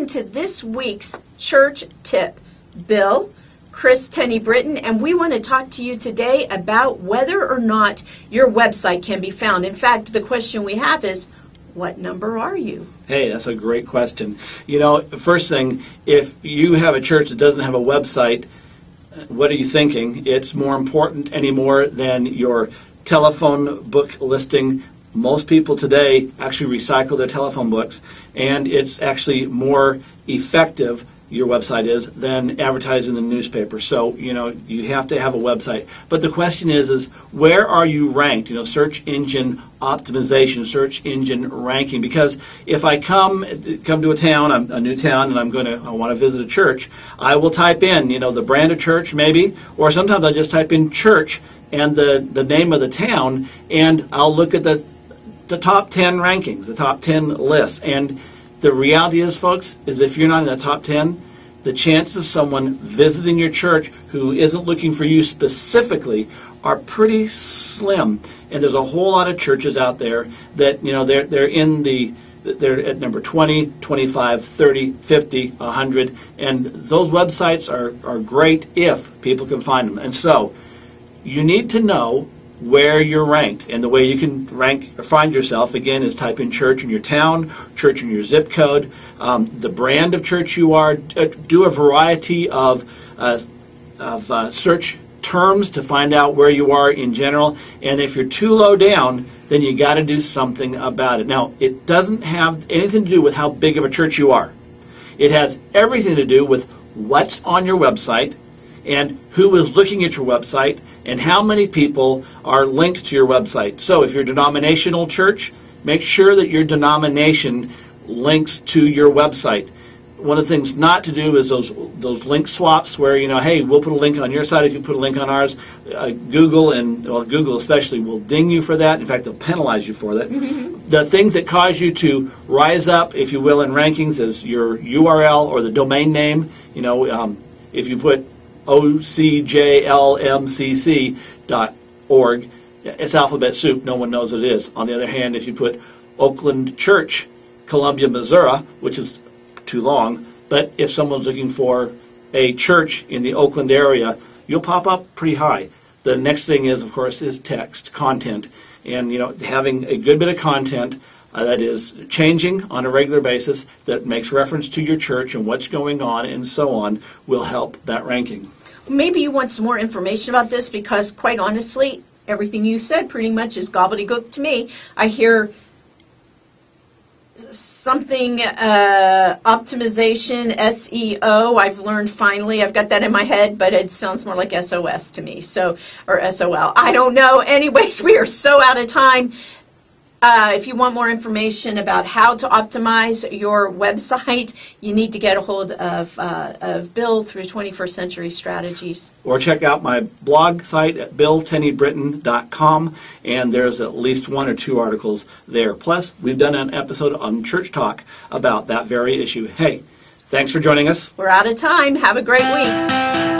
welcome to this week's Church Tip. Bill, Chris, Tenny Britton, and we want to talk to you today about whether or not your website can be found. In fact, the question we have is, what number are you? Hey, that's a great question. You know, first thing, if you have a church that doesn't have a website, what are you thinking? It's more important anymore than your telephone book listing. Most people today actually recycle their telephone books, and it's actually more effective, your website is, than advertising in the newspaper. So, you know, you have to have a website. But the question is where are you ranked? You know, search engine optimization, search engine ranking. Because if I come to a town, a new town, and I want to visit a church, I will type in, you know, the brand of church maybe, or sometimes I'll just type in church and the name of the town, and I'll look at the top 10 rankings, the top 10 lists. And the reality is, folks, is if you're not in the top 10, the chances of someone visiting your church who isn't looking for you specifically are pretty slim. And there's a whole lot of churches out there that, you know, they're at number 20, 25, 30, 50, 100, and those websites are great if people can find them. And so you need to know where you're ranked, and the way you can rank or find yourself again is type in church in your town, church in your zip code, the brand of church you are. Do a variety of search terms to find out where you are in general. And if you're too low down, then you got to do something about it. Now, it doesn't have anything to do with how big of a church you are. It has everything to do with what's on your website, and who is looking at your website, and how many people are linked to your website. So if you're a denominational church, make sure that your denomination links to your website. One of the things not to do is those link swaps where, you know, hey, we'll put a link on your site if you put a link on ours. Google, and Google especially, will ding you for that. In fact, they'll penalize you for that. Mm-hmm. The things that cause you to rise up, if you will, in rankings is your URL or the domain name. You know, if you put ocjlmcc.org, it's alphabet soup. No one knows what it is. On the other hand, if you put Oakland Church, Columbia, Missouri, which is too long, but if someone's looking for a church in the Oakland area, you'll pop up pretty high. The next thing is, of course, is text, content. And, you know, having a good bit of content that is changing on a regular basis, that makes reference to your church and what's going on and so on, will help that ranking. Maybe you want some more information about this, because quite honestly, everything you said pretty much is gobbledygook to me. I hear something, optimization, SEO. I've learned finally, I've got that in my head, but it sounds more like SOS to me, so, or SOL. I don't know. Anyways, we are so out of time. If you want more information about how to optimize your website, you need to get a hold of Bill through 21st Century Strategies. Or check out my blog site at billtennybritton.com, and there's at least 1 or 2 articles there. Plus, we've done an episode on Church Talk about that very issue. Hey, thanks for joining us. We're out of time. Have a great week.